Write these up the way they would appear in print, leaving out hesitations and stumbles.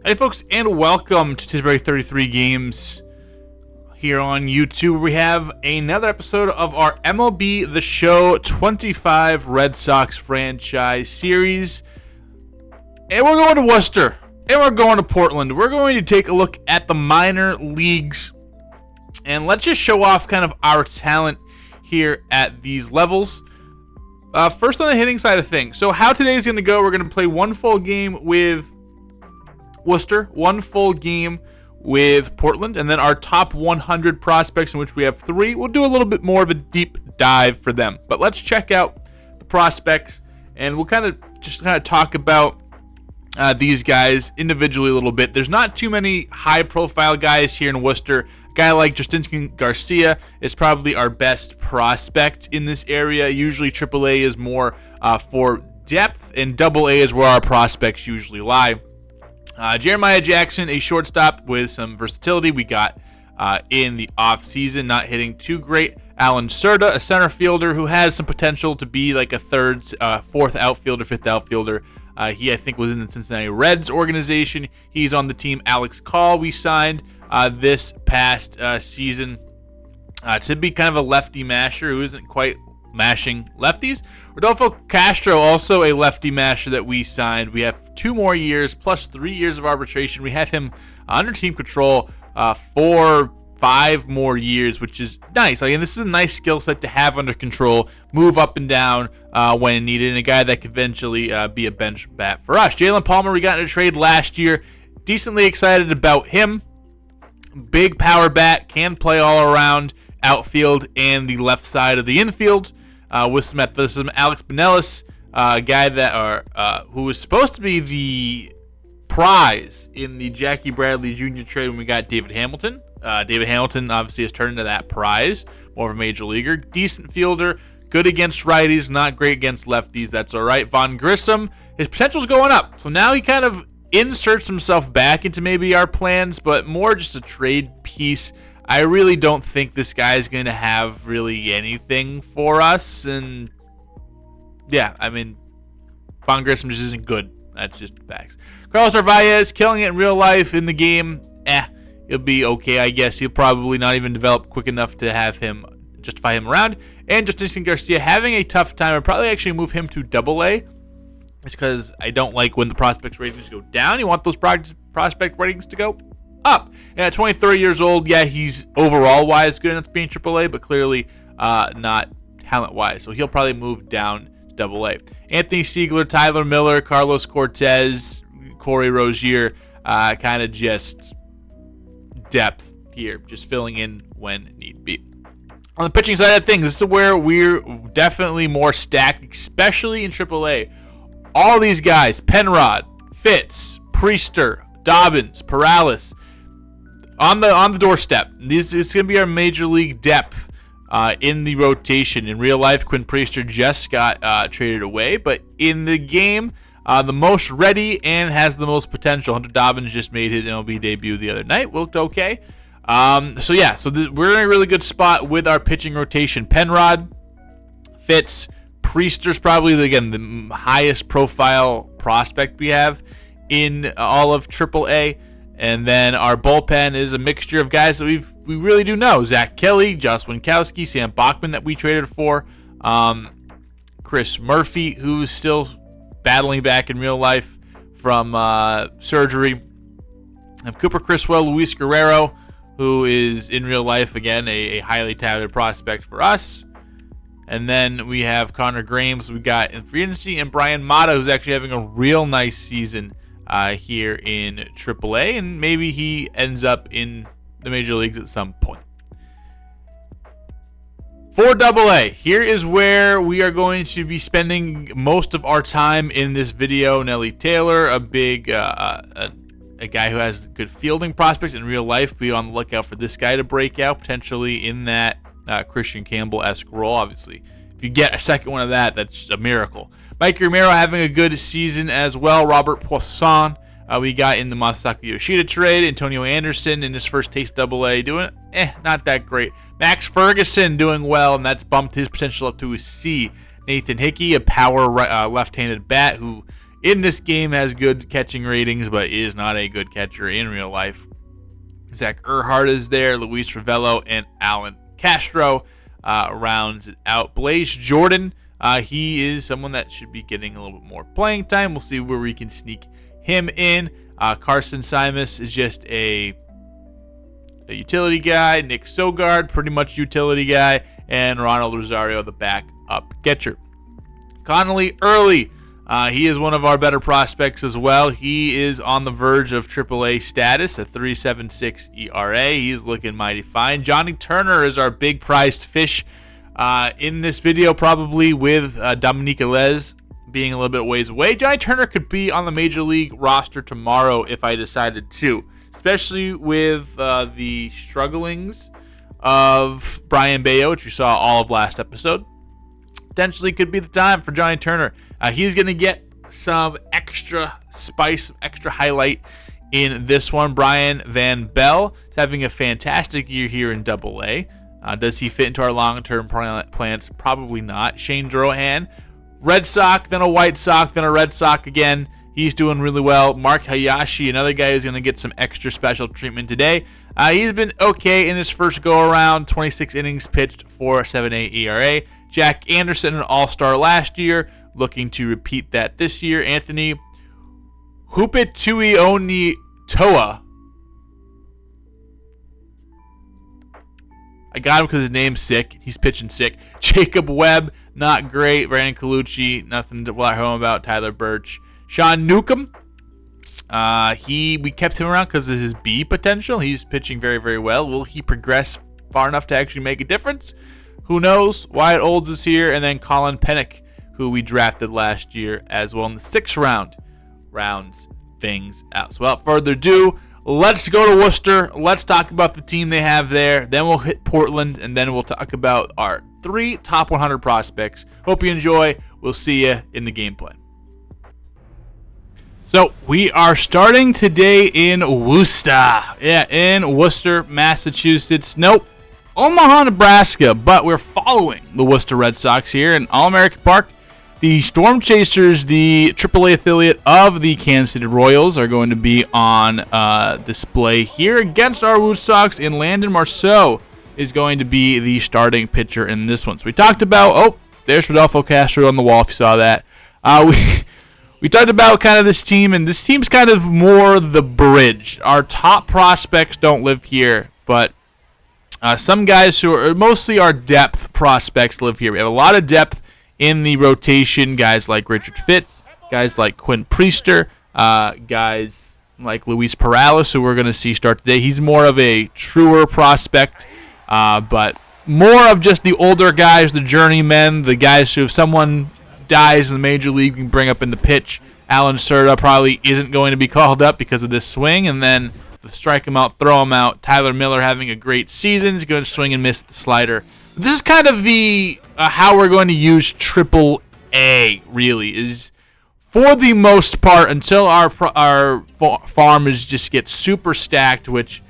Hey folks, and welcome to Tisbury 33 Games here on YouTube, where we have another episode of our MLB The Show 25 Red Sox franchise series. And we're going to Worcester, and we're going to Portland. We're going to take a look at the minor leagues, and let's just show off kind of our talent here at these levels. First on the hitting side of things. So how today's going to go, we're going to play one full game with Worcester, one full game with Portland, and then our top 100 prospects, in which we have 3. We'll do a little bit more of a deep dive for them. But let's check out the prospects, and we'll kind of talk about these guys individually a little bit. There's not too many high-profile guys here in Worcester. A guy like Justin Garcia is probably our best prospect in this area. Usually AAA is more for depth, and AA is where our prospects usually lie. Jeremiah Jackson, a shortstop with some versatility we got in the offseason, not hitting too great. Alan Serta, a center fielder who has some potential to be like a fourth outfielder, fifth outfielder. He, I think, was in the Cincinnati Reds organization. He's on the team. Alex Call, we signed this past season to be kind of a lefty masher who isn't quite mashing lefties. Rodolfo Castro, also a lefty masher that we signed. We have 2 more years plus 3 years of arbitration. We have him under team control for 5 more years, which is nice. I mean, this is a nice skill set to have under control, move up and down when needed, and a guy that could eventually be a bench bat for us. Jalen Palmer, we got in a trade last year. Decently excited about him. Big power bat, can play all around outfield and the left side of the infield. With some athleticism. Alex Benelis, a guy that who was supposed to be the prize in the Jackie Bradley Jr. trade when we got David Hamilton. David Hamilton obviously has turned into that prize, more of a major leaguer. Decent fielder, good against righties, not great against lefties. That's all right. Von Grissom, his potential's going up. So now he kind of inserts himself back into maybe our plans, but more just a trade piece. I really don't think this guy is going to have really anything for us. And, yeah, I mean, Von Grissom just isn't good. That's just facts. Carlos Narvaez, killing it in real life. In the game, he'll be okay, I guess. He'll probably not even develop quick enough to have him justify him around. And Justin Garcia having a tough time. I'd probably actually move him to AA. It's because I don't like when the prospects ratings go down. You want those prospect ratings to go up. And at 23 years old, yeah, he's overall wise good enough to be in AAA, but clearly not talent wise. So he'll probably move down to AA. Anthony Siegler, Tyler Miller, Carlos Cortez, Corey Rozier, kind of just depth here, just filling in when need be. On the pitching side of things, this is where we're definitely more stacked, especially in AAA. All these guys, Penrod, Fitz, Priester, Dobbins, Perales, on the doorstep. This is going to be our major league depth in the rotation. In real life, Quinn Priester just got traded away, but in the game, the most ready and has the most potential. Hunter Dobbins just made his MLB debut the other night. Looked okay. So we're in a really good spot with our pitching rotation. Penrod, Fitz, Priester's probably, again, the highest profile prospect we have in all of AAA. And then our bullpen is a mixture of guys that we really do know. Zach Kelly, Josh Winkowski, Sam Bachman that we traded for, Chris Murphy, who's still battling back in real life from surgery. We have Cooper Criswell, Luis Guerrero, who is in real life, again, a highly touted prospect for us. And then we have Connor Grames we got in free agency, and Brian Mata, who's actually having a real nice season here in AAA, and maybe he ends up in the major leagues at some point. For AA, here is where we are going to be spending most of our time in this video. Nelly Taylor, a big a guy who has good fielding prospects in real life. Be on the lookout for this guy to break out, potentially in that Christian Campbell-esque role. Obviously, if you get a second one of that, that's a miracle. Mike Romero having a good season as well. Robert Poisson, we got in the Masaki Yoshida trade. Antonio Anderson in his first taste AA doing not that great. Max Ferguson doing well, and that's bumped his potential up to a C. Nathan Hickey, a power left-handed bat who in this game has good catching ratings, but is not a good catcher in real life. Zach Earhart is there, Luis Ravello, and Alan Castro rounds it out. Blaze Jordan, he is someone that should be getting a little bit more playing time. We'll see where we can sneak him in. Carson Simus is just a utility guy. Nick Sogard, pretty much utility guy. And Ronald Rosario, the backup catcher. Connolly Early, he is one of our better prospects as well. He is on the verge of AAA status, a 3.76 ERA. He's looking mighty fine. Johnny Turner is our big prized fish in this video, probably with Dominique Alez being a little bit ways away. Johnny Turner could be on the Major League roster tomorrow if I decided to, especially with the strugglings of Brian Bayo, which we saw all of last episode. Potentially could be the time for Johnny Turner. He's going to get some extra spice, extra highlight in this one. Brian Van Bell is having a fantastic year here in Double-A. Does he fit into our long-term plans? Probably not. Shane Drohan, Red Sox, then a White Sox, then a Red Sox again. He's doing really well. Mark Hayashi, another guy who's going to get some extra special treatment today. He's been okay in his first go-around. 26 innings pitched, 4.78 ERA. Jack Anderson, an all-star last year, looking to repeat that this year. Anthony Hupetui Toa. I got him because his name's sick. He's pitching sick. Jacob Webb, not great. Brandon Colucci, nothing to write home about. Tyler Birch. Sean Newcomb, we kept him around because of his B potential. He's pitching very, very well. Will he progress far enough to actually make a difference? Who knows? Wyatt Olds is here, and then Colin Pennick, who we drafted last year as well in the 6th round, rounds things out. So without further ado, let's go to Worcester. Let's talk about the team they have there. Then we'll hit Portland, and then we'll talk about our 3 top 100 prospects. Hope you enjoy. We'll see you in the gameplay. So we are starting today in Worcester. Yeah, in Worcester, Massachusetts. Nope. Omaha, Nebraska, but we're following the Worcester Red Sox here in All-American Park. The Storm Chasers, the AAA affiliate of the Kansas City Royals, are going to be on display here against our Red Sox, and Landon Marceau is going to be the starting pitcher in this one. So we talked about, there's Rodolfo Castro on the wall if you saw that. We talked about kind of this team, and this team's kind of more the bridge. Our top prospects don't live here, but some guys who are mostly our depth prospects live here. We have a lot of depth in the rotation. Guys like Richard Fitz, guys like Quinn Priester, guys like Luis Perales, who we're going to see start today. He's more of a truer prospect, but more of just the older guys, the journeymen, the guys who if someone dies in the major league, we can bring up in the pitch. Alan Serta probably isn't going to be called up because of this swing, and then strike him out, throw him out. Tyler Miller having a great season. He's going to swing and miss the slider. This is kind of the how we're going to use Triple A, really, is for the most part until our farm just gets super stacked, which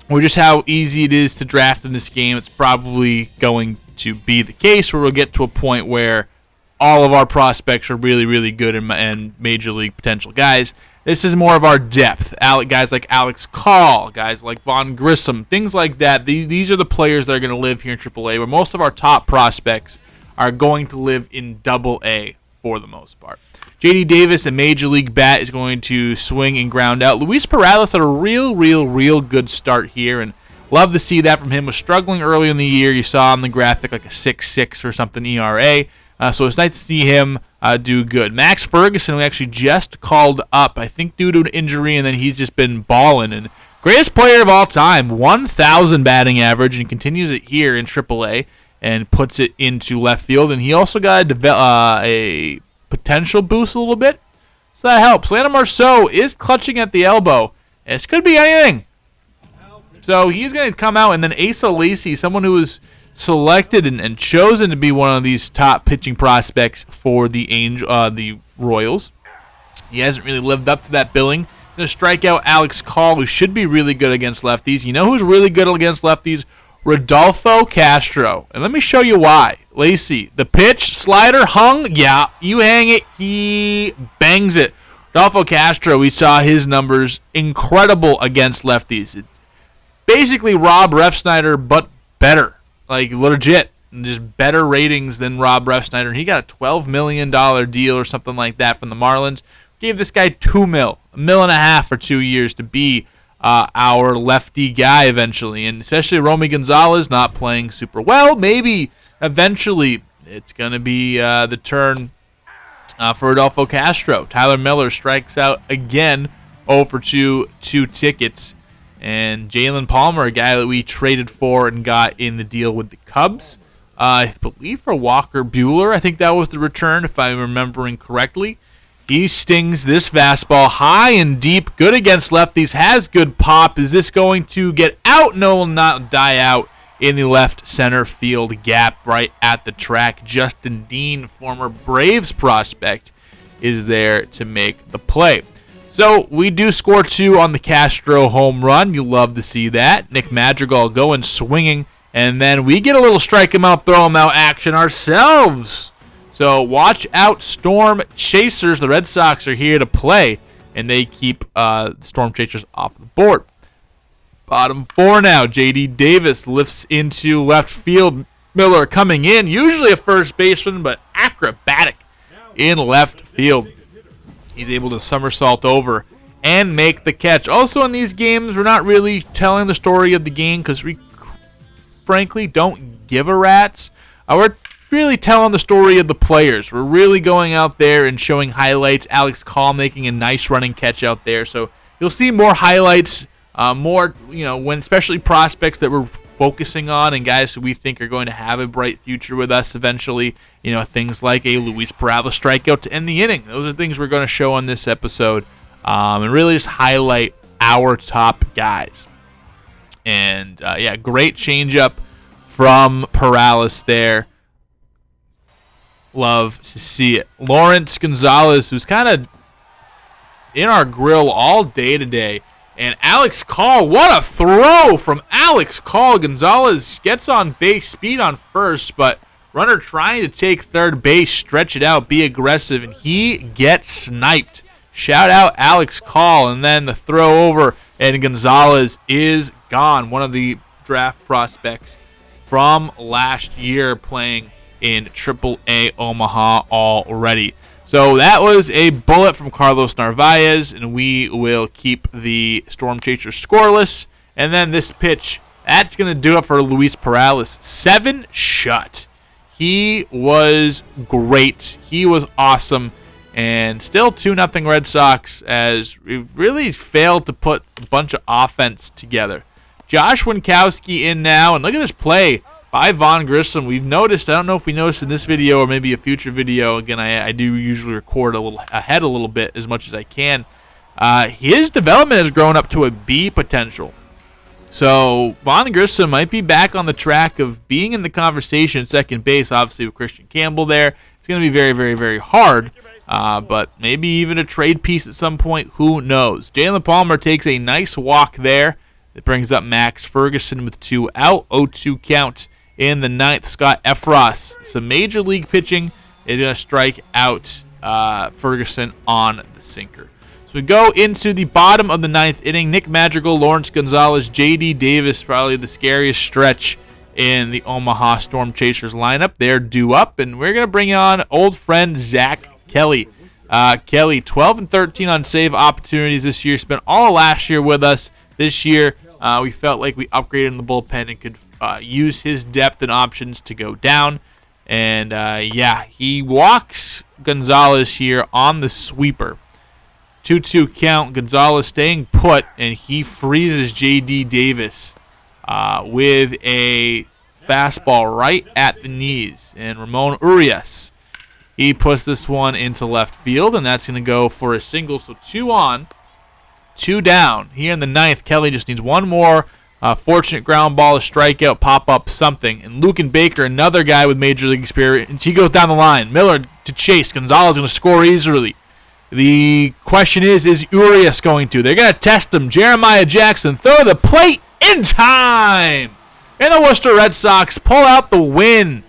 or just how easy it is to draft in this game. It's probably going to be the case where we'll get to a point where all of our prospects are really, really good and major league potential guys. This is more of our depth. Guys like Alex Call, guys like Vaughn Grissom, things like that. These are the players that are going to live here in AAA, where most of our top prospects are going to live in Double-A for the most part. J.D. Davis, a major league bat, is going to swing and ground out. Luis Perales had a real good start here, and love to see that from him. Was struggling early in the year. You saw on the graphic like a 6.6 or something ERA. So it's nice to see him do good. Max Ferguson, we actually just called up, I think due to an injury, and then he's just been balling. And greatest player of all time, 1,000 batting average, and continues it here in AAA and puts it into left field. And he also got a potential boost a little bit, so that helps. Landon Marceau is clutching at the elbow. This could be anything. So he's going to come out, and then Asa Lacy, someone who was selected and chosen to be one of these top pitching prospects for the Royals. He hasn't really lived up to that billing. He's going to strike out Alex Call, who should be really good against lefties. You know who's really good against lefties? Rodolfo Castro. And let me show you why. Lacey, the pitch, slider, hung. Yeah, you hang it, he bangs it. Rodolfo Castro, we saw his numbers incredible against lefties. Basically Rob Refsnyder, but better. Like, legit. Just better ratings than Rob Refsnyder. He got a $12 million deal or something like that from the Marlins. Gave this guy $2 million, $1.5 million for 2 years to be our lefty guy eventually. And especially Romy Gonzalez not playing super well. Maybe eventually it's going to be the turn for Rodolfo Castro. Tyler Miller strikes out again, 0 for 2 tickets. And Jalen Palmer, a guy that we traded for and got in the deal with the Cubs. I believe for Walker Buehler, I think that was the return, if I'm remembering correctly. He stings this fastball high and deep, good against lefties, has good pop. Is this going to get out? No, will not die out in the left center field gap right at the track. Justin Dean, former Braves prospect, is there to make the play. So we do score 2 on the Castro home run. You love to see that. Nick Madrigal going swinging. And then we get a little strike him out, throw him out action ourselves. So watch out, Storm Chasers. The Red Sox are here to play, and they keep Storm Chasers off the board. Bottom 4 now. J.D. Davis lifts into left field. Miller coming in, usually a first baseman, but acrobatic in left field. He's able to somersault over and make the catch. Also in these games, we're not really telling the story of the game because we frankly don't give a rat's. We're really telling the story of the players. We're really going out there and showing highlights. Alex Call making a nice running catch out there. So you'll see more highlights, more, when especially prospects that we're focusing on and guys who we think are going to have a bright future with us eventually. Things like a Luis Perales strikeout to end the inning. Those are things we're going to show on this episode and really just highlight our top guys. And, great changeup from Perales there. Love to see it. Lawrence Gonzalez, who's kind of in our grill all day today. And Alex Call, what a throw from Alex Call. Gonzalez gets on base, speed on first, but runner trying to take third base, stretch it out, be aggressive, and he gets sniped. Shout out Alex Call, and then the throw over, and Gonzalez is gone. One of the draft prospects from last year playing in AAA Omaha already. So that was a bullet from Carlos Narvaez, and we will keep the Storm Chasers scoreless. And then this pitch, that's going to do it for Luis Perales. 7 shut. He was great. He was awesome. And still 2-0 Red Sox as we really failed to put a bunch of offense together. Josh Winkowski in now, and look at this play by Vaughn Grissom. We've noticed, I don't know if we noticed in this video or maybe a future video. Again, I do usually record a little bit as much as I can. His development has grown up to a B potential. So Vaughn Grissom might be back on the track of being in the conversation at second base, obviously with Christian Campbell there. It's going to be very, very, very hard, but maybe even a trade piece at some point. Who knows? Jalen Palmer takes a nice walk there. It brings up Max Ferguson with 2 out, 0-2 count. In the 9th, Scott Efros, some major league pitching, is going to strike out Ferguson on the sinker. So we go into the bottom of the 9th inning. Nick Madrigal, Lawrence Gonzalez, J.D. Davis, probably the scariest stretch in the Omaha Storm Chasers lineup. They're due up, and we're going to bring on old friend Zach Kelly. Kelly, 12-13 on save opportunities this year. Spent all of last year with us. This year, we felt like we upgraded in the bullpen and could use his depth and options to go down. And, he walks Gonzalez here on the sweeper. 2-2 count. Gonzalez staying put, and he freezes J.D. Davis with a fastball right at the knees. And Ramon Urias, he puts this one into left field, and that's going to go for a single. So 2 on, 2 down. Here in the 9th, Kelly just needs one more fortunate ground ball, a strikeout, pop up, something. And Lucan Baker, another guy with major league experience, he goes down the line. Miller to chase. Gonzalez going to score easily. The question is Urias going to? They're going to test him. Jeremiah Jackson, throw the plate in time. And the Worcester Red Sox pull out the win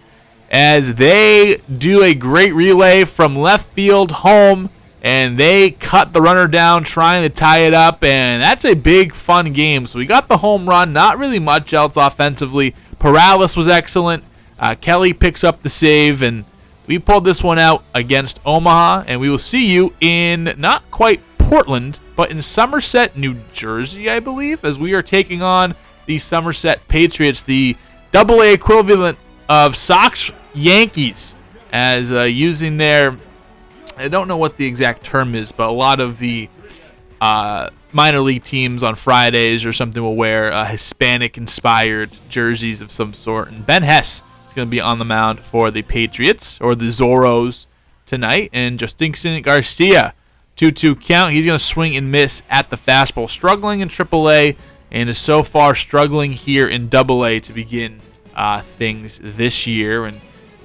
as they do a great relay from left field home, and they cut the runner down trying to tie it up, and that's a big, fun game. So we got the home run, not really much else offensively. Perales was excellent. Kelly picks up the save, and we pulled this one out against Omaha, and we will see you in not quite Portland, but in Somerset, New Jersey, I believe, as we are taking on the Somerset Patriots, the AA equivalent of Sox Yankees, as using their, I don't know what the exact term is, but a lot of the minor league teams on Fridays or something will wear Hispanic-inspired jerseys of some sort. And Ben Hess is going to be on the mound for the Patriots, or the Zorros, tonight. And Justinson Garcia, 2-2 count. He's going to swing and miss at the fastball. Struggling in AAA, and is so far struggling here in AA to begin things this year. And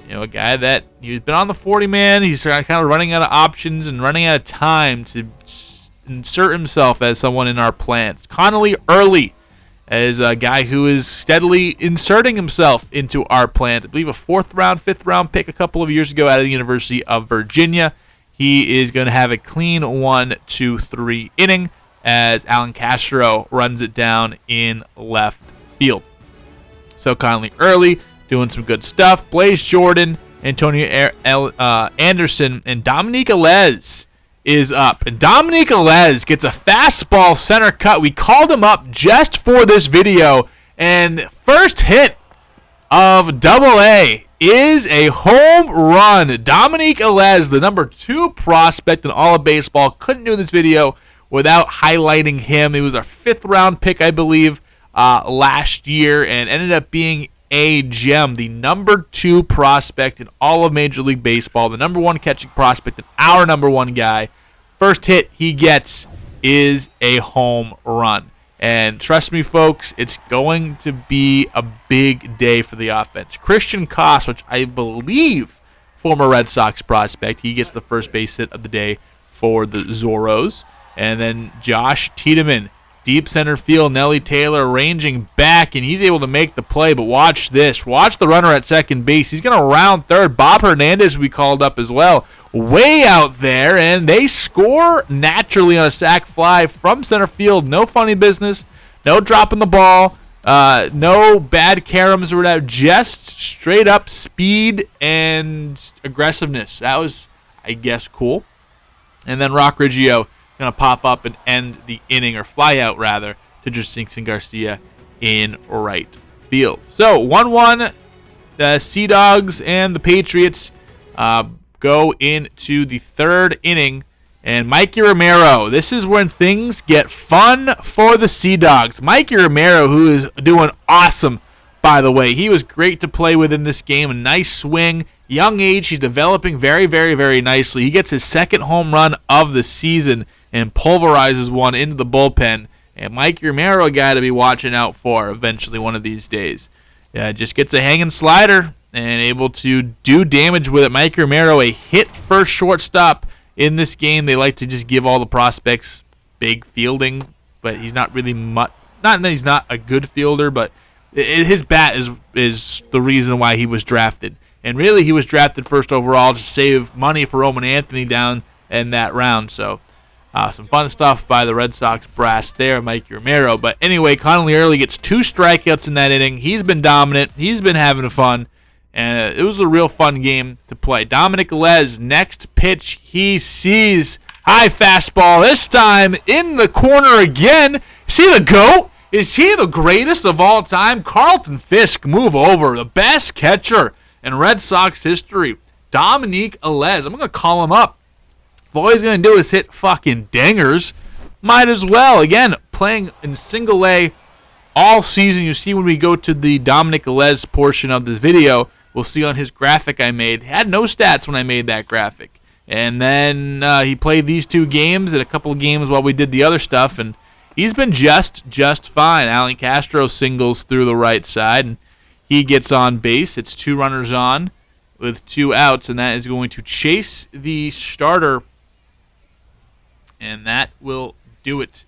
a guy that he's been on the 40-man. He's kind of running out of options and running out of time to insert himself as someone in our plans. Connolly Early is a guy who is steadily inserting himself into our plans. I believe a 4th round, 5th round pick a couple of years ago out of the University of Virginia. He is going to have a clean 1-2-3 inning as Alan Castro runs it down in left field. So Connolly Early doing some good stuff. Blaze Jordan, Antonio Anderson, and Dominique Alez is up. And Dominique Alez gets a fastball center cut. We called him up just for this video. And first hit of AA is a home run. Dominique Alez, the number 2 prospect in all of baseball. Couldn't do this video without highlighting him. He was our 5th round pick, I believe, last year, and ended up being a gem, the number 2 prospect in all of Major League Baseball, the number 1 catching prospect, and our number 1 guy. First hit he gets is a home run. And trust me, folks, it's going to be a big day for the offense. Christian Koss, which I believe former Red Sox prospect, he gets the first base hit of the day for the Zorros. And then Josh Tiedemann, deep center field. Nelly Taylor ranging back, and he's able to make the play. But watch this. Watch the runner at second base. He's going to round third. Bob Hernandez we called up as well. Way out there, and they score naturally on a sac fly from center field. No funny business. No dropping the ball. No bad caroms or whatever. Just straight up speed and aggressiveness. That was, I guess, cool. And then Rock Riggio going to pop up and end the inning, or fly out rather, to Justinson Garcia in right field. So 1-1, the Sea Dogs and the Patriots go into the 3rd inning, and Mikey Romero, this is when things get fun for the Sea Dogs. Mikey Romero, who is doing awesome, by the way. He was great to play with in this game. A nice swing. Young age, he's developing very, very, very nicely. He gets his 2nd home run of the season and pulverizes one into the bullpen. And Mike Romero, a guy to be watching out for eventually one of these days. Just gets a hanging slider and able to do damage with it. Mike Romero, a hit first shortstop in this game. They like to just give all the prospects big fielding, but he's not really much. Not that he's not a good fielder, but his bat is the reason why he was drafted. And really, he was drafted first overall to save money for Roman Anthony down in that round. So some fun stuff by the Red Sox brass there, Mike Romero. But anyway, Connolly Early gets 2 strikeouts in that inning. He's been dominant. He's been having fun. And it was a real fun game to play. Dominic Alez, next pitch he sees. High fastball, this time in the corner again. Is he the GOAT? Is he the greatest of all time? Carlton Fisk, move over. The best catcher in Red Sox history. Dominic Alez. I'm going to call him up. If all he's going to do is hit fucking dingers, might as well. Again, playing in single A all season. You see when we go to the Dominic Alez portion of this video, we'll see on his graphic I made. Had no stats when I made that graphic. And then he played these 2 games and a couple of games while we did the other stuff, and he's been just fine. Alan Castro singles through the right side, and he gets on base. It's 2 runners on with 2 outs, and that is going to chase the starter. And that will do it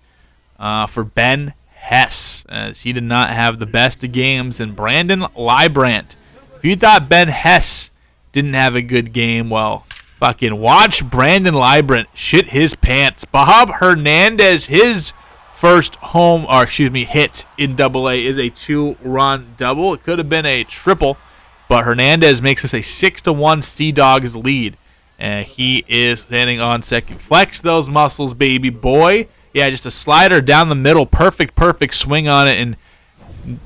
for Ben Hess, as he did not have the best of games. And Brandon Librant, if you thought Ben Hess didn't have a good game, well, fucking watch Brandon Librant shit his pants. Bob Hernandez, his first hit in Double-A is a 2-run double. It could have been a triple, but Hernandez makes us a 6-1 Sea Dogs lead. And he is standing on second. Flex those muscles, baby boy. Yeah, just a slider down the middle. Perfect swing on it. And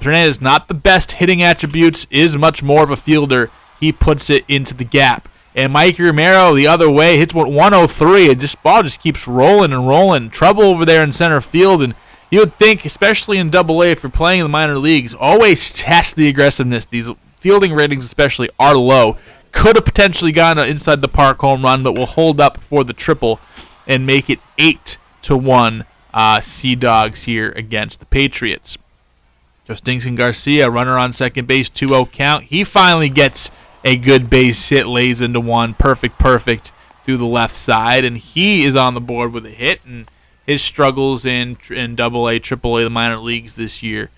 Hernandez, not the best hitting attributes, is much more of a fielder. He puts it into the gap. And Mikey Romero the other way hits 103. And this ball just keeps rolling and rolling. Trouble over there in center field. And you would think, especially in Double-A, if you're playing in the minor leagues, always test the aggressiveness. These fielding ratings especially are low. Could have potentially gotten an inside the park home run, but will hold up for the triple and make it 8-1 Sea Dogs here against the Patriots. Justinson Garcia, runner on second base, 2-0 count. He finally gets a good base hit, lays into one, perfect through the left side, and he is on the board with a hit. And his struggles in Double-A, Triple-A, the minor leagues this year,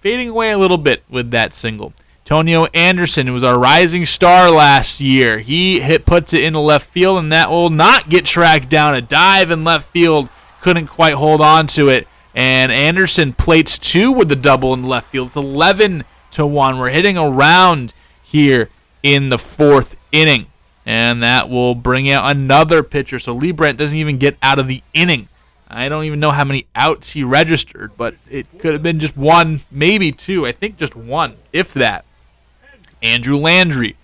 fading away a little bit with that single. Antonio Anderson, who was our rising star last year, he puts it into left field, and that will not get tracked down. A dive in left field, couldn't quite hold on to it, and Anderson plates 2 with the double in left field. It's 11-1. We're hitting around here in the 4th inning, and that will bring out another pitcher. So Lee Brandt doesn't even get out of the inning. I don't even know how many outs he registered, but it could have been just 1, maybe 2. I think just 1, if that. Andrew Landry,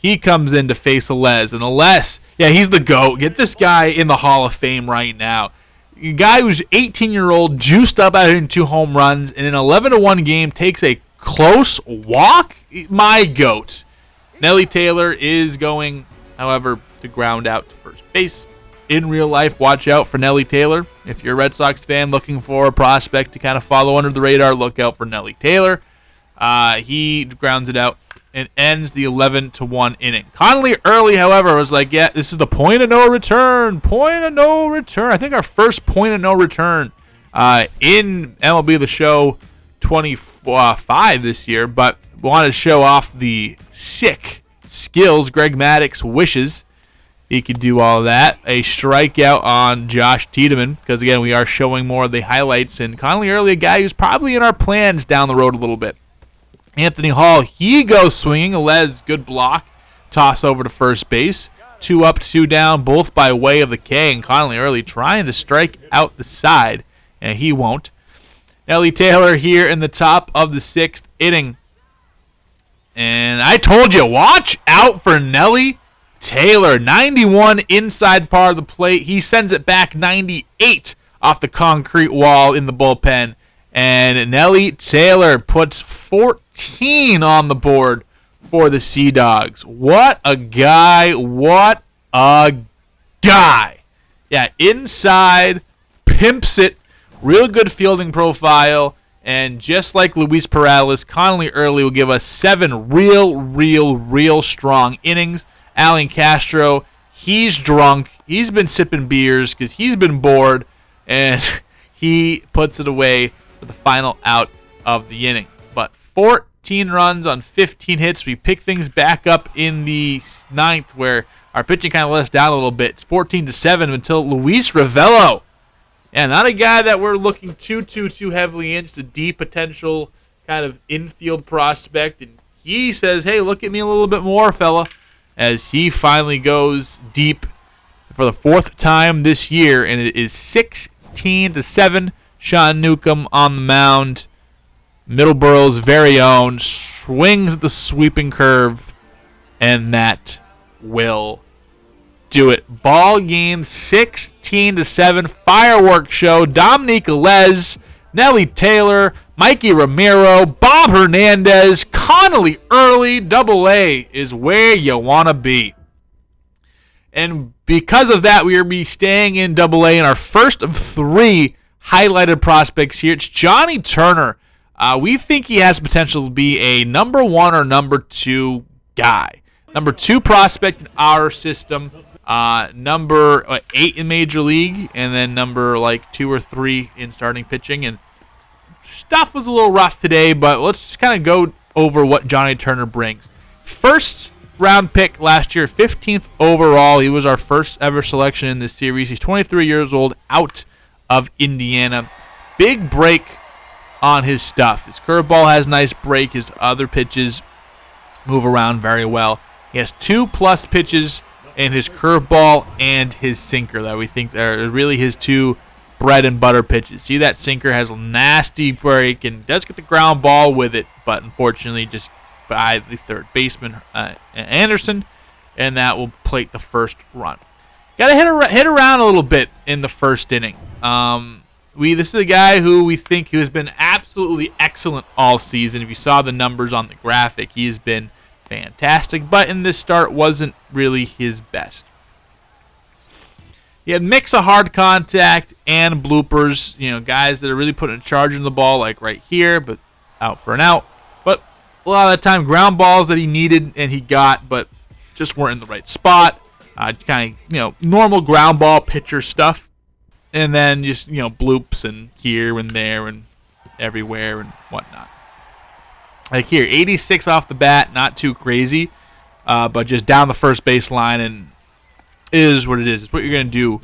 he comes in to face Alez, and Alez, yeah, he's the GOAT. Get this guy in the Hall of Fame right now. A guy who's 18-year-old, juiced up out hitting 2 home runs, and in an 11-1 game takes a close walk. My GOAT. Nelly Taylor is going, however, to ground out to first base. In real life, watch out for Nelly Taylor. If you're a Red Sox fan looking for a prospect to kind of follow under the radar, look out for Nelly Taylor. He grounds it out and ends the 11-1 inning. Connolly early, however, was like, yeah, this is the point of no return. Point of no return. I think our first point of no return in MLB The Show 25 this year, but wanted to show off the sick skills Greg Maddux wishes he could do all of that. A strikeout on Josh Tiedemann, because, again, we are showing more of the highlights. And Connolly early, a guy who's probably in our plans down the road a little bit. Anthony Hall, he goes swinging. Alez, good block. Toss over to first base. 2 up, 2 down, both by way of the K. And Connolly early trying to strike out the side, and he won't. Nelly Taylor here in the top of the 6th inning. And I told you, watch out for Nelly Taylor. 91 inside part of the plate. He sends it back 98 off the concrete wall in the bullpen. And Nelly Taylor puts 14 on the board for the Sea Dogs. What a guy. What a guy. Yeah, inside, pimps it. Real good fielding profile. And just like Luis Perales, Connolly early will give us 7 real strong innings. Alan Castro, he's drunk. He's been sipping beers because he's been bored. And he puts it away for the final out of the inning. But 14 runs on 15 hits. We pick things back up in the 9th where our pitching kind of let us down a little bit. It's 14-7 until Luis Ravello. Yeah, not a guy that we're looking too heavily in. Just a deep potential kind of infield prospect. And he says, hey, look at me a little bit more, fella. As he finally goes deep for the 4th time this year. And it is 16-7. Sean Newcomb on the mound. Middleborough's very own. Swings the sweeping curve. And that will do it. Ball game 16-7. Fireworks show. Dominique Alez, Nelly Taylor, Mikey Romero, Bob Hernandez, Connolly early. Double-A is where you want to be. And because of that, we will be staying in Double-A in our first of 3 highlighted prospects here. It's Johnny Turner. We think he has potential to be a number 1 or number 2 guy. Number 2 prospect in our system. Number 8 in Major League, and then number 2 or 3 in starting pitching. And stuff was a little rough today, but let's just kind of go over what Johnny Turner brings. First round pick last year, 15th overall. He was our first ever selection in this series. He's 23 years old, out of Indiana. Big break on his stuff. His curveball has nice break. His other pitches move around very well. He has 2+ pitches in his curveball and his sinker that we think are really his two bread and butter pitches. See, that sinker has a nasty break and does get the ground ball with it, but unfortunately just by the third baseman, Anderson, and that will plate the first run. Got to hit around a little bit in the first inning. This is a guy who we think who has been absolutely excellent all season. If you saw the numbers on the graphic, he has been fantastic, but in this start wasn't really his best. He had a mix of hard contact and bloopers, guys that are really putting a charge in the ball, like right here, but out for an out. But a lot of the time, ground balls that he needed and he got, but just weren't in the right spot. Kind of, normal ground ball pitcher stuff. And then just, bloops and here and there and everywhere and whatnot. Like here, 86 off the bat, not too crazy, but just down the first base line, and it is what it is. It's what you're going to do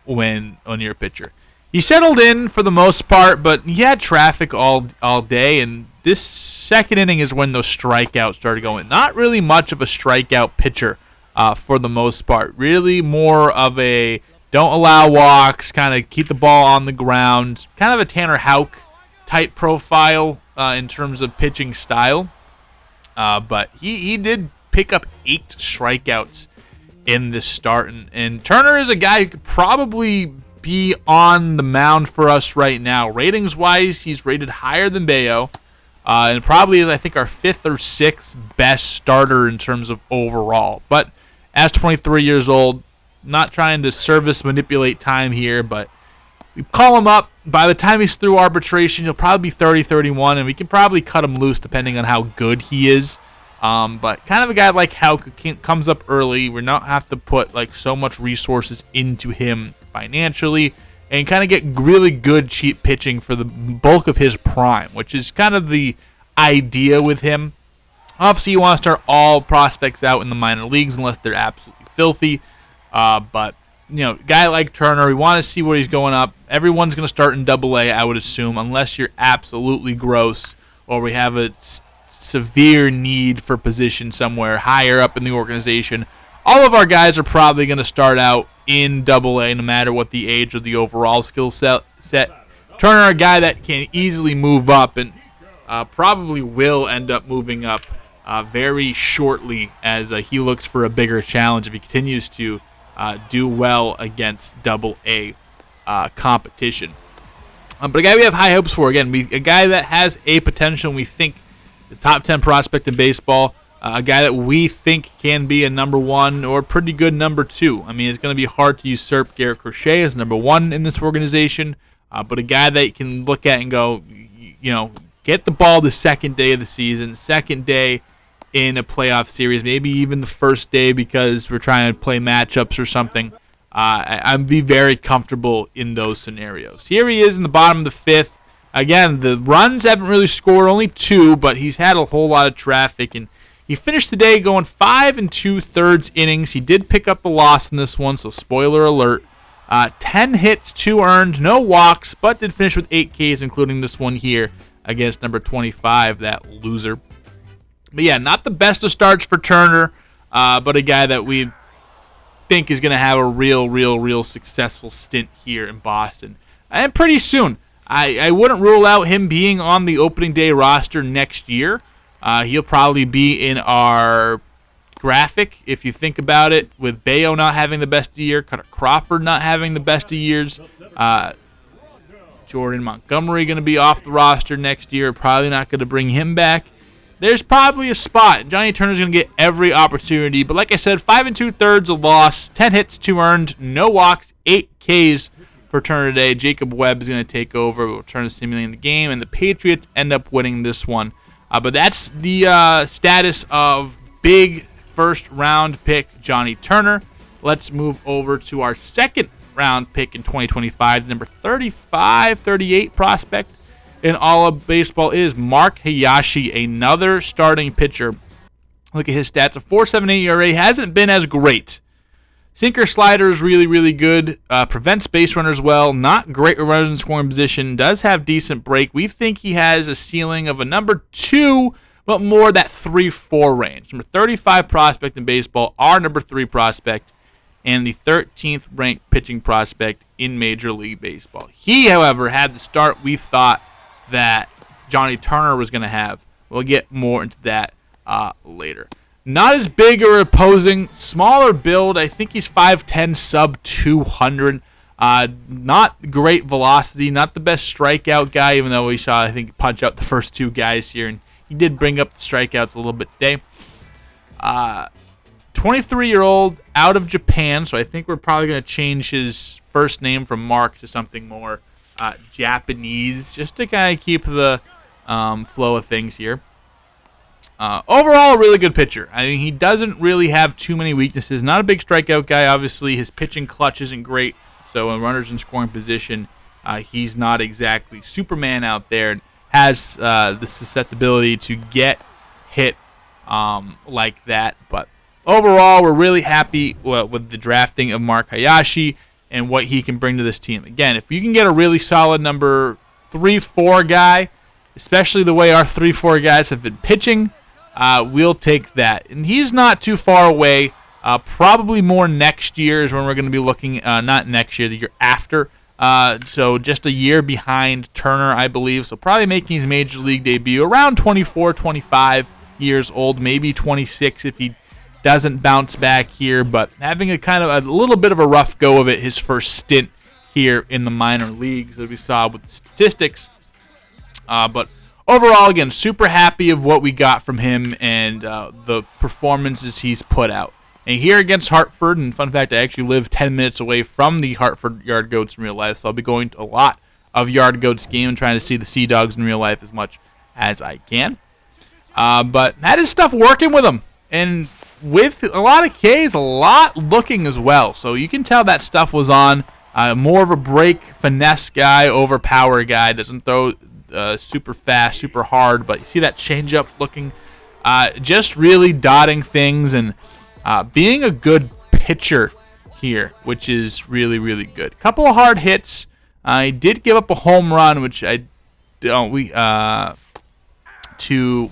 when you're a pitcher. He settled in for the most part, but he had traffic all day, and this second inning is when those strikeouts started going. Not really much of a strikeout pitcher for the most part. Really more of a don't allow walks, kind of keep the ball on the ground, kind of a Tanner Houck type profile in terms of pitching style. But he did pick up 8 strikeouts in this start. And Turner is a guy who could probably be on the mound for us right now. Ratings-wise, he's rated higher than Bayo. And probably, I think, our 5th or 6th best starter in terms of overall. But as 23 years old, not trying to service manipulate time here, but we call him up. By the time he's through arbitration, he'll probably be 30, 31, and we can probably cut him loose depending on how good he is. But kind of a guy like Houck comes up early. We don't have to put so much resources into him financially and kind of get really good, cheap pitching for the bulk of his prime, which is kind of the idea with him. Obviously, you want to start all prospects out in the minor leagues unless they're absolutely filthy. But guy like Turner, we want to see where he's going up. Everyone's going to start in Double-A, I would assume, unless you're absolutely gross or we have a severe need for position somewhere higher up in the organization. All of our guys are probably going to start out in Double-A, no matter what the age or the overall skill set. Turner, a guy that can easily move up and probably will end up moving up very shortly as he looks for a bigger challenge if he continues to do well against Double-A competition. But a guy we have high hopes for, again, a guy that has a potential, and we think the top 10 prospect in baseball, a guy that we think can be a number 1 or pretty good number 2. I mean, it's going to be hard to usurp Garrett Crochet as number 1 in this organization, but a guy that you can look at and go, get the ball the second day of the season, second day in a playoff series, maybe even the first day because we're trying to play matchups or something. I'd be very comfortable in those scenarios. Here he is in the bottom of the 5th. Again, the runs haven't really scored, only 2, but he's had a whole lot of traffic, and he finished the day going 5 2/3 innings. He did pick up the loss in this one, so spoiler alert. 10 hits, 2 earned, no walks, but did finish with 8 Ks, including this one here against number 25, that loser. But yeah, not the best of starts for Turner, but a guy that we think is going to have a real successful stint here in Boston. And pretty soon. I wouldn't rule out him being on the opening day roster next year. He'll probably be in our graphic, if you think about it, with Bayo not having the best of year, Cutter Crawford not having the best of years, Jordan Montgomery going to be off the roster next year, probably not going to bring him back. There's probably a spot. Johnny Turner's going to get every opportunity, but like I said, 5 2/3 a loss, 10 hits, 2 earned, no walks, 8 Ks for Turner today. Jacob Webb is going to take over. We'll turn to simulating the game, and the Patriots end up winning this one. But that's the status of big first-round pick Johnny Turner. Let's move over to our second-round pick in 2025, the number 38 prospect, in all of baseball is Mark Hayashi, another starting pitcher. Look at his stats. A 4.78 ERA hasn't been as great. Sinker slider is really, really good. Prevents base runners well. Not great with runners in scoring position. Does have decent break. We think he has a ceiling of a number 2, but more that 3-4 range. Number 35 prospect in baseball, our number 3 prospect, and the 13th ranked pitching prospect in Major League Baseball. He, however, had the start we thought that Johnny Turner was going to have. We'll get more into that later. Not as big or imposing, smaller build. I think he's 5'10", sub 200. Not great velocity, not the best strikeout guy, even though we saw, I think, punch out the first 2 guys here, and he did bring up the strikeouts a little bit today. 23-year-old out of Japan, so I think we're probably going to change his first name from Mark to something more Japanese, just to kind of keep the flow of things here. Overall, a really good pitcher. I mean, he doesn't really have too many weaknesses. Not a big strikeout guy, obviously. His pitching clutch isn't great, so when runners in scoring position, he's not exactly Superman out there. Has the susceptibility to get hit like that. But overall, we're really happy with the drafting of Mark Hayashi and what he can bring to this team. Again, if you can get a really solid number 3-4 guy, especially the way our 3-4 guys have been pitching, we'll take that. And he's not too far away. Probably more next year is when we're going to be looking, not next year, the year after. So just a year behind Turner, I believe. So probably making his Major League debut around 24, 25 years old, maybe 26 if he doesn't bounce back here. But having a kind of a little bit of a rough go of it his first stint here in the minor leagues, as we saw with the statistics. But overall, again, super happy of what we got from him and the performances he's put out. And here against Hartford, and fun fact, I actually live 10 minutes away from the Hartford Yard Goats in real life, so I'll be going to a lot of Yard Goats game and trying to see the Sea Dogs in real life as much as I can. But had his stuff working with him, and with a lot of Ks, a lot looking as well. So you can tell that stuff was on. More of a break, finesse guy, overpower guy. Doesn't throw super fast, super hard, but you see that changeup looking, just really dotting things and being a good pitcher here, which is really, really good. Couple of hard hits. I did give up a home run, which to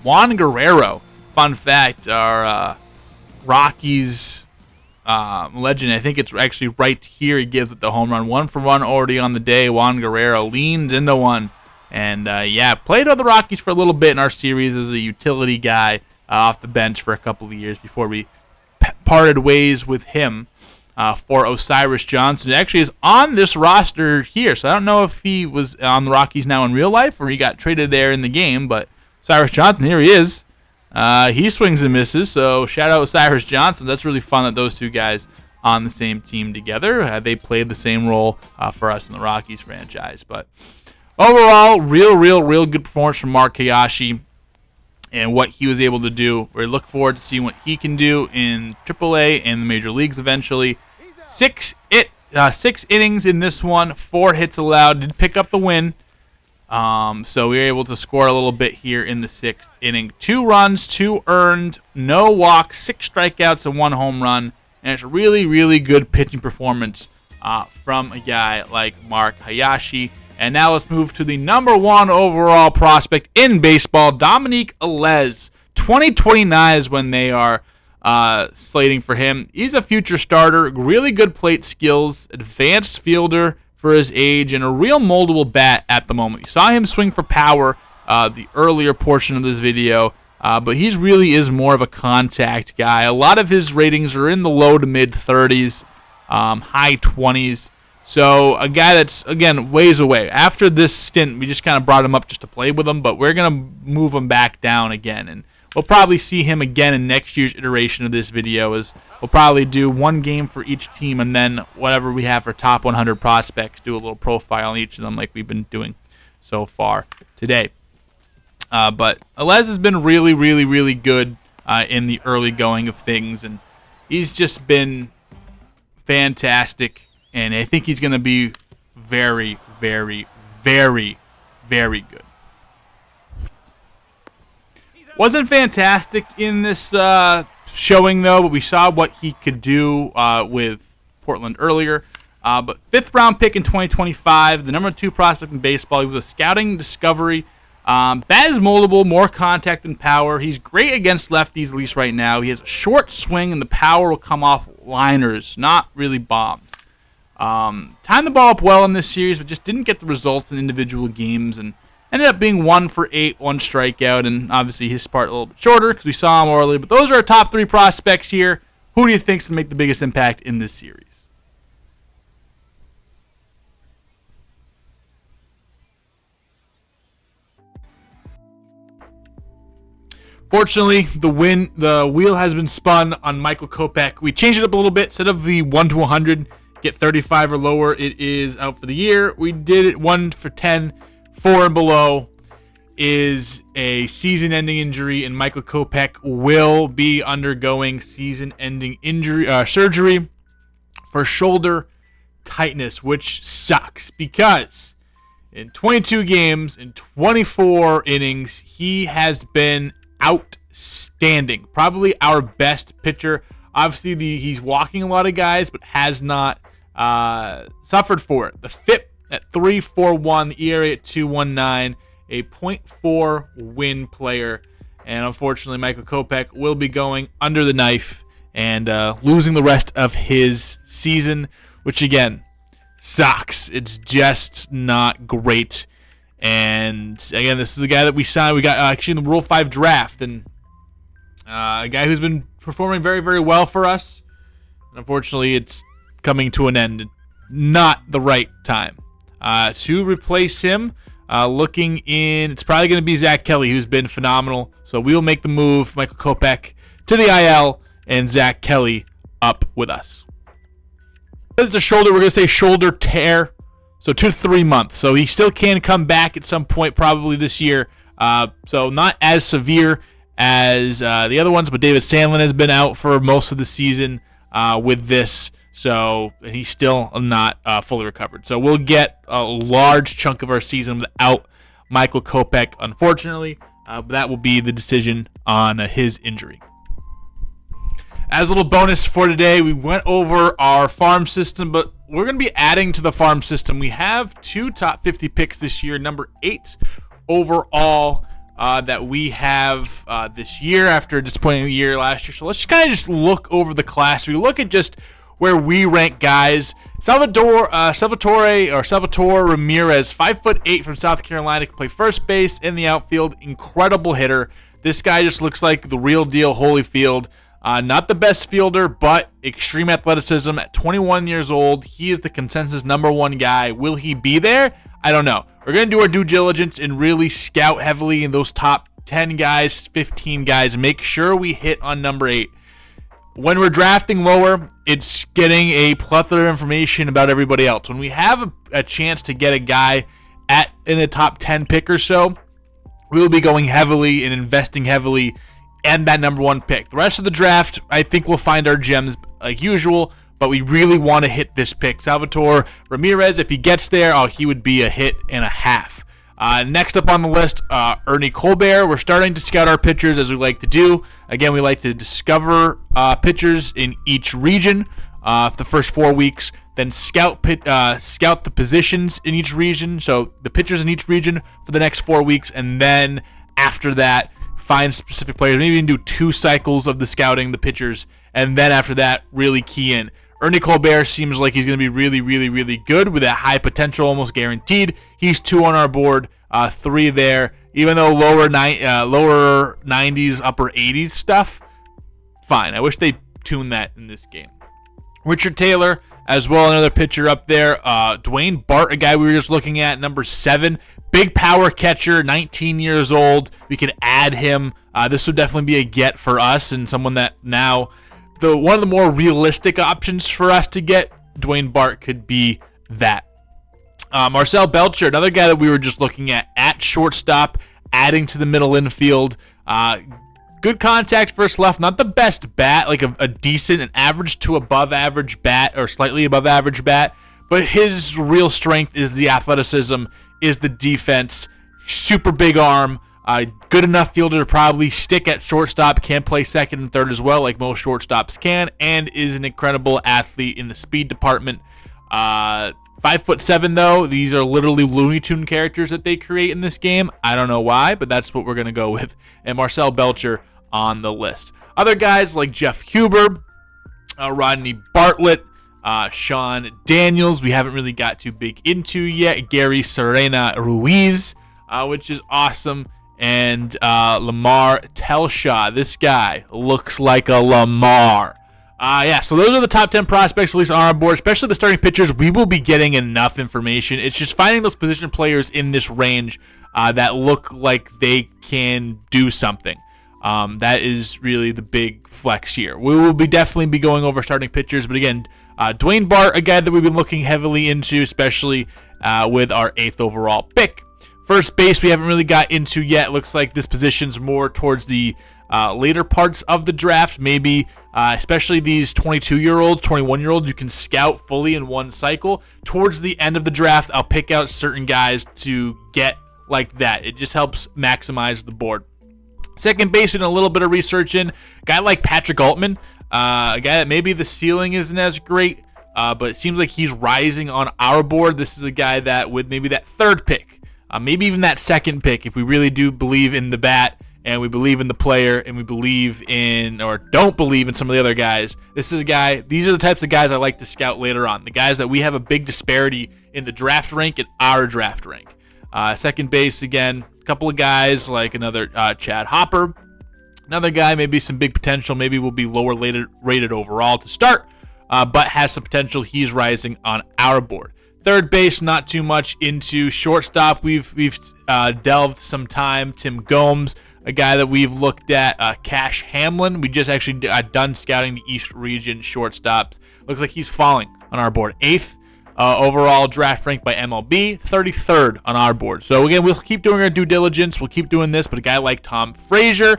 Juan Guerrero. Fun fact, our Rockies legend, I think it's actually right here, he gives it the home run. 1-for-1 already on the day. Juan Guerrero leans into one. And, played on the Rockies for a little bit in our series as a utility guy off the bench for a couple of years before we parted ways with him for Osiris Johnson. It actually is on this roster here, so I don't know if he was on the Rockies now in real life or he got traded there in the game, but Osiris Johnson, here he is. He swings and misses, so shout out Osiris Johnson. That's really fun that those two guys on the same team together. They played the same role for us in the Rockies franchise, but overall, real good performance from Mark Hayashi and what he was able to do. We look forward to seeing what he can do in AAA and the major leagues eventually. Six innings in this one, 4 hits allowed. Did pick up the win. So we were able to score a little bit here in the 6th inning. 2 runs, 2 earned, no walks, 6 strikeouts, and 1 home run. And it's a really good pitching performance from a guy like Mark Hayashi. And now let's move to the number 1 overall prospect in baseball, Dominique Alez. 2029 is when they are slating for him. He's a future starter, really good plate skills, advanced fielder for his age, and a real moldable bat at the moment. You saw him swing for power the earlier portion of this video, but he really is more of a contact guy. A lot of his ratings are in the low to mid 30s, high 20s. So a guy that's, again, ways away. After this stint, we just kind of brought him up just to play with him, but we're going to move him back down again. And we'll probably see him again in next year's iteration of this video. As we'll probably do 1 game for each team, and then whatever we have for top 100 prospects, do a little profile on each of them like we've been doing so far today. But Alez has been really good in the early going of things, and he's just been fantastic. And I think he's going to be very good. Wasn't fantastic in this showing, though, but we saw what he could do with Portland earlier. But 5th round pick in 2025, the number 2 prospect in baseball. He was a scouting discovery. Bat is moldable, more contact and power. He's great against lefties, at least right now. He has a short swing, and the power will come off liners, not really bombs. Timed the ball up well in this series, but just didn't get the results in individual games, and ended up being 1 for 8, 1 strikeout, and obviously his part a little bit shorter because we saw him early. But those are our top 3 prospects here. Who do you think is going to make the biggest impact in this series? Fortunately, the wheel has been spun on Michael Kopech. We changed it up a little bit. Instead of the 1 to 100, get 35 or lower, it is out for the year. We did it 1 for 10, 4 and below is a season-ending injury, and Michael Kopech will be undergoing season-ending surgery for shoulder tightness, which sucks because in 22 games, in 24 innings, he has been outstanding. Probably our best pitcher. Obviously, he's walking a lot of guys, but has not suffered for it. The FIP at 3.41, the ERA at 2.19, a .4 win player. And unfortunately, Michael Kopech will be going under the knife and losing the rest of his season, which again sucks. It's just not great. And again, this is a guy that we signed. We got actually in the Rule 5 draft, and a guy who's been performing very, very well for us. And unfortunately, it's coming to an end. Not the right time. To replace him, looking in, it's probably going to be Zach Kelly, who's been phenomenal. So we will make the move, Michael Kopech to the IL, and Zach Kelly up with us. This is the shoulder. We're going to say shoulder tear. So 2 to 3 months. So he still can come back at some point, probably this year. So not as severe as the other ones, but David Sandlin has been out for most of the season with this. So he's still not fully recovered. So we'll get a large chunk of our season without Michael Kopech, unfortunately. But that will be the decision on his injury. As a little bonus for today, we went over our farm system, but we're going to be adding to the farm system. We have 2 top 50 picks this year, number 8 overall that we have this year after a disappointing year last year. So let's kind of just look over the class. We look at just where we rank guys. Salvatore Ramirez, 5'8" from South Carolina, can play first base in the outfield. Incredible hitter. This guy just looks like the real deal Holyfield. Not the best fielder, but extreme athleticism. At 21 years old, he is the consensus number 1 guy. Will he be there? I don't know. We're going to do our due diligence and really scout heavily in those top 10 guys, 15 guys. Make sure we hit on number 8. When we're drafting lower, it's getting a plethora of information about everybody else. When we have a chance to get a guy in a top 10 pick or so, we'll be going heavily and investing heavily and that number 1 pick. The rest of the draft, I think we'll find our gems like usual, but we really want to hit this pick. Salvatore Ramirez, if he gets there, he would be a hit and a half. Next up on the list, Ernie Colbert. We're starting to scout our pitchers as we like to do. Again, we like to discover pitchers in each region for the first 4 weeks, then scout the positions in each region, so the pitchers in each region for the next 4 weeks, and then after that, find specific players, maybe even do 2 cycles of the scouting, the pitchers, and then after that, really key in. Ernie Colbert seems like he's going to be really, really, really good with that high potential, almost guaranteed. He's 2 on our board, 3 there. Even though lower 90s, upper 80s stuff, fine. I wish they tuned that in this game. Richard Taylor, as well, another pitcher up there. Dwayne Bart, a guy we were just looking at, number 7. Big power catcher, 19 years old. We can add him. This would definitely be a get for us and someone that now, one of the more realistic options for us to get, Dwayne Bart could be that. Marcel Belcher, another guy that we were just looking at shortstop, adding to the middle infield. Good contact first left, not the best bat, like a decent, an average to above average bat or slightly above average bat, but his real strength is the athleticism, is the defense, super big arm, Good enough fielder to probably stick at shortstop, can play second and third as well, like most shortstops can, and is an incredible athlete in the speed department. 5'7" though. These are literally Looney Tune characters that they create in this game. I don't know why, but that's what we're going to go with. And Marcel Belcher on the list. Other guys like Jeff Huber, Rodney Bartlett, Sean Daniels, we haven't really got too big into yet. Gary Serena Ruiz, which is awesome. And Lamar Telshaw. This guy looks like a Lamar. So those are the top 10 prospects, at least on our board, especially the starting pitchers. We will be getting enough information. It's just finding those position players in this range that look like they can do something. That is really the big flex here. We will definitely be going over starting pitchers, but again, Dwayne Bart, a guy that we've been looking heavily into, especially with our 8th overall pick. First base, we haven't really got into yet. Looks like this position's more towards the later parts of the draft. Maybe, especially these 22-year-olds, 21-year-olds, you can scout fully in one cycle. Towards the end of the draft, I'll pick out certain guys to get like that. It just helps maximize the board. Second base, and a little bit of research in. A guy like Patrick Altman, a guy that maybe the ceiling isn't as great, but it seems like he's rising on our board. This is a guy that with maybe that third pick, maybe even that second pick, if we really do believe in the bat and we believe in the player and we believe in or don't believe in some of the other guys, this is a guy, these are the types of guys I like to scout later on. The guys that we have a big disparity in the draft rank and our draft rank. Second base, again, a couple of guys like another Chad Hopper. Another guy, maybe some big potential, maybe will be lower rated overall to start, but has some potential. He's rising on our board. Third base, not too much into. Shortstop, we've delved some time. Tim Gomes, a guy that we've looked at. Cash Hamlin, we just actually done scouting the East Region shortstops. Looks like he's falling on our board. 8th overall draft rank by MLB, 33rd on our board. So again, we'll keep doing our due diligence. We'll keep doing this, but a guy like Tom Frazier,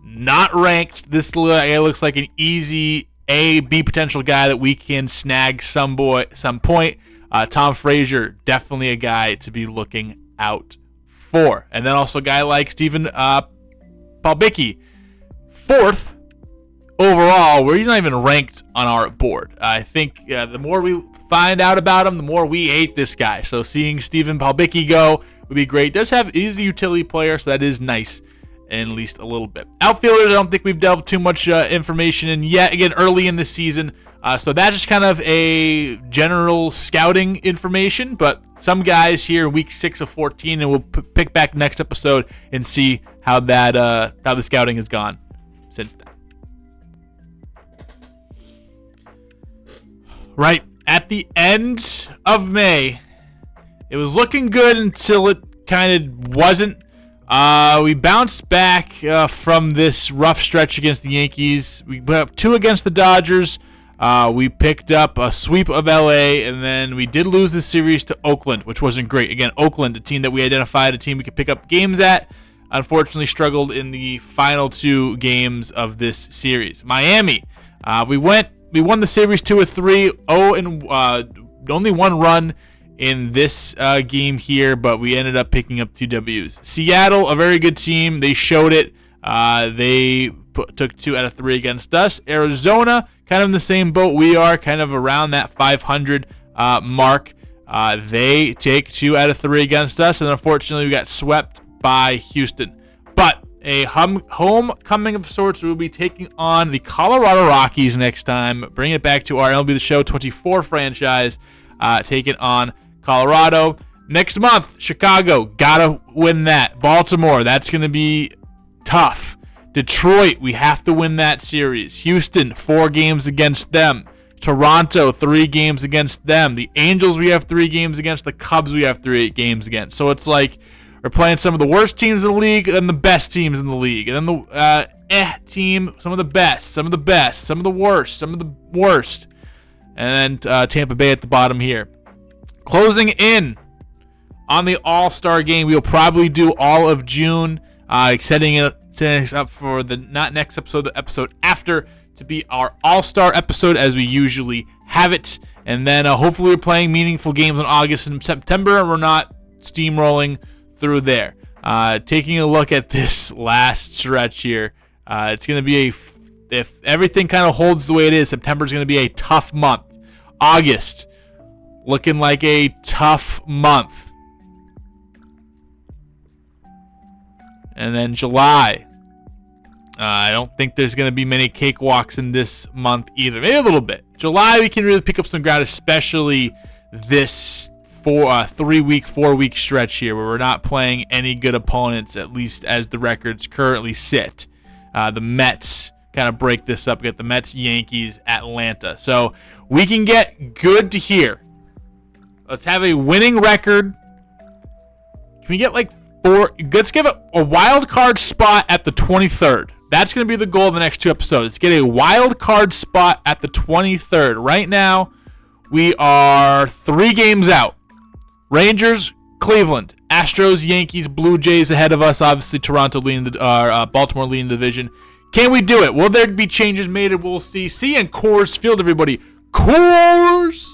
not ranked. This guy looks like an easy A, B potential guy that we can snag some point. Tom Frazier, definitely a guy to be looking out for. And then also a guy like Stephen Palbicki, 4th overall, where he's not even ranked on our board. I think the more we find out about him, the more we hate this guy. So seeing Stephen Palbicki go would be great. He's a utility player, so that is nice, at least a little bit. Outfielders, I don't think we've delved too much information in yet. Again, early in the season. So that's just kind of a general scouting information, but some guys here week 6 of 14, and we'll pick back next episode and see how the scouting has gone since then. Right at the end of May, it was looking good until it kind of wasn't. We bounced back from this rough stretch against the Yankees. We put up 2 against the Dodgers. We picked up a sweep of LA, and then we did lose the series to Oakland, which wasn't great. Again, Oakland, a team that we identified, a team we could pick up games at, unfortunately struggled in the final 2 games of this series. Miami, we won the series 2-3, and only 1 run in this game here, but we ended up picking up 2 Ws. Seattle, a very good team. They showed it. They took 2 out of 3 against us. Arizona, kind of in the same boat we are, kind of around that 500 mark. They take 2 out of 3 against us, and unfortunately we got swept by Houston. But a homecoming of sorts. We'll be taking on the Colorado Rockies next time. Bring it back to our MLB The Show 24 franchise. Taking on Colorado. Next month, Chicago. Gotta win that. Baltimore, that's going to be tough. Detroit, we have to win that series. Houston, 4 games against them. Toronto, 3 games against them. The Angels, we have 3 games against. The Cubs, we have 3 games against. So it's like we're playing some of the worst teams in the league and the best teams in the league. And then the team, some of the best, some of the best, some of the worst, some of the worst. And then Tampa Bay at the bottom here. Closing in on the All-Star game. We will probably do all of June, setting us up for the not next episode, the episode after, to be our All-Star episode as we usually have it. And then hopefully we're playing meaningful games in August and September, and we're not steamrolling through there. Taking a look at this last stretch here, it's going to be if everything kind of holds the way it is, September is going to be a tough month. August, looking like a tough month. And then July, I don't think there's going to be many cakewalks in this month either. Maybe a little bit. July, we can really pick up some ground, especially this 3-week, 4-week stretch here where we're not playing any good opponents, at least as the records currently sit. The Mets kind of break this up. We got the Mets, Yankees, Atlanta. So we can get good to here. Let's have a winning record. Can we get like 4? Let's give it a wild card spot at the 23rd. That's going to be the goal of the next 2 episodes. Get a wild card spot at the 23rd. Right now, we are 3 games out. Rangers, Cleveland, Astros, Yankees, Blue Jays ahead of us. Obviously, Baltimore leading the division. Can we do it? Will there be changes made? We'll see. See you in Coors Field, everybody. Coors!